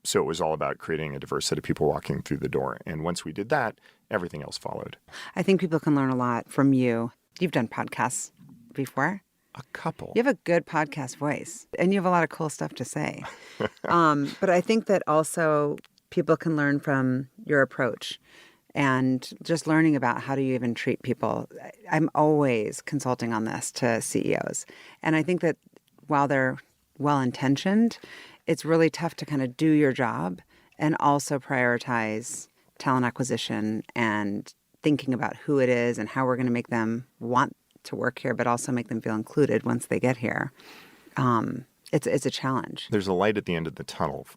So it was all about creating a diverse set of people walking through the door. And once we did that, everything else followed. I think people can learn a lot from you. You've done podcasts before? A couple. You have a good podcast voice, and you have a lot of cool stuff to say. But I think that also people can learn from your approach and just learning about how do you even treat people. I'm always consulting on this to CEOs. And I think that while they're well-intentioned, it's really tough to kind of do your job and also prioritize talent acquisition and thinking about who it is and how we're going to make them want to work here, but also make them feel included once they get here. It's a challenge. There's a light at the end of the tunnel.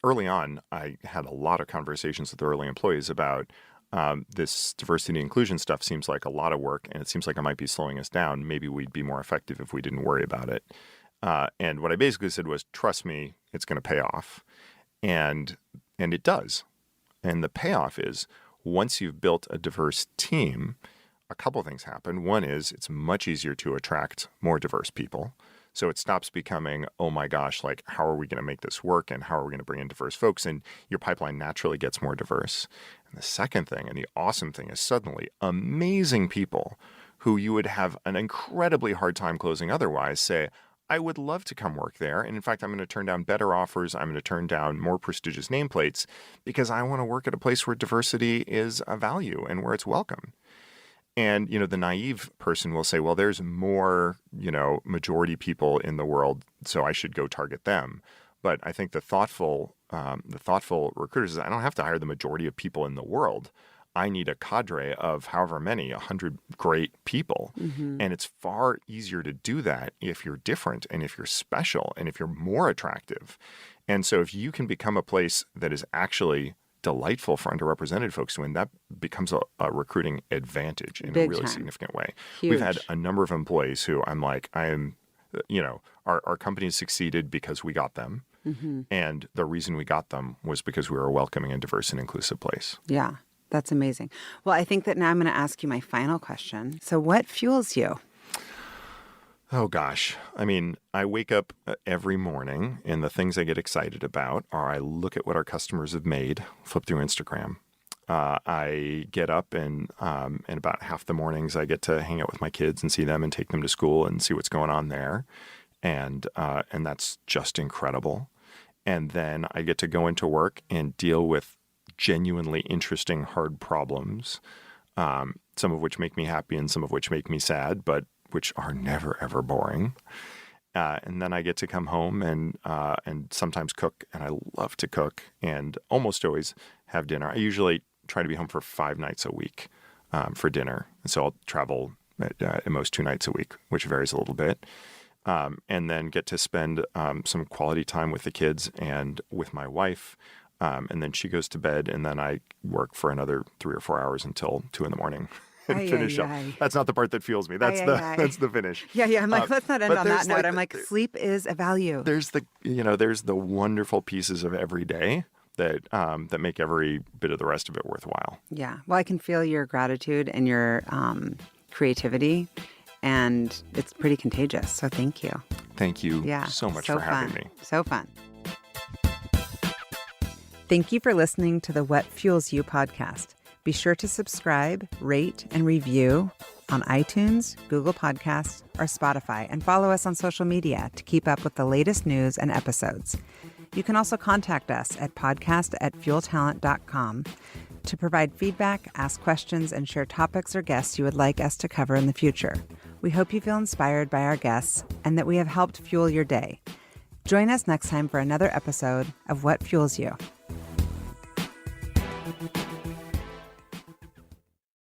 Early on, I had a lot of conversations with early employees about this diversity and inclusion stuff seems like a lot of work, and it seems like it might be slowing us down. Maybe we'd be more effective if we didn't worry about it. And what I basically said was, trust me, it's going to pay off. And it does. And the payoff is once you've built a diverse team, a couple things happen. One is it's much easier to attract more diverse people. So it stops becoming, oh my gosh, like how are we going to make this work and how are we going to bring in diverse folks? And your pipeline naturally gets more diverse. And the second thing and the awesome thing is suddenly amazing people who you would have an incredibly hard time closing otherwise say, I would love to come work there. And in fact, I'm going to turn down better offers. I'm going to turn down more prestigious nameplates because I want to work at a place where diversity is a value and where it's welcome. And, the naive person will say, well, there's more, majority people in the world, so I should go target them. But I think the thoughtful recruiters is I don't have to hire the majority of people in the world. I need a cadre of however many, 100 great people. And it's far easier to do that if you're different and if you're special and if you're more attractive. And so if you can become a place that is actually delightful for underrepresented folks to win, that becomes a recruiting advantage in Big a really time. significant way. Huge. We've had a number of employees who our company succeeded because we got them. And the reason we got them was because we were a welcoming and diverse and inclusive place. Yeah, that's amazing. Well, I think that now I'm going to ask you my final question. So what fuels you? Oh, gosh. I mean, I wake up every morning and the things I get excited about are I look at what our customers have made, flip through Instagram. I get up and about half the mornings I get to hang out with my kids and see them and take them to school and see what's going on there. And that's just incredible. And then I get to go into work and deal with genuinely interesting, hard problems, some of which make me happy and some of which make me sad, but which are never, ever boring. And then I get to come home and sometimes cook, and I love to cook and almost always have dinner. I usually try to be home for 5 nights a week for dinner. And so I'll travel at most 2 nights a week, which varies a little bit. And then get to spend some quality time with the kids and with my wife. And then she goes to bed, and then I work for another 3 or 4 hours until 2 a.m. and finish up. That's not the part that fuels me. That's the finish. Yeah. I'm like, let's not end on that note. I'm like, the, sleep is a value. There's the wonderful pieces of every day that make every bit of the rest of it worthwhile. Yeah. Well, I can feel your gratitude and your creativity, and it's pretty contagious. So thank you. Thank you so much for having me. So fun. Thank you for listening to the What Fuels You podcast. Be sure to subscribe, rate, and review on iTunes, Google Podcasts, or Spotify, and follow us on social media to keep up with the latest news and episodes. You can also contact us at podcast@fueltalent.com to provide feedback, ask questions, and share topics or guests you would like us to cover in the future. We hope you feel inspired by our guests and that we have helped fuel your day. Join us next time for another episode of What Fuels You.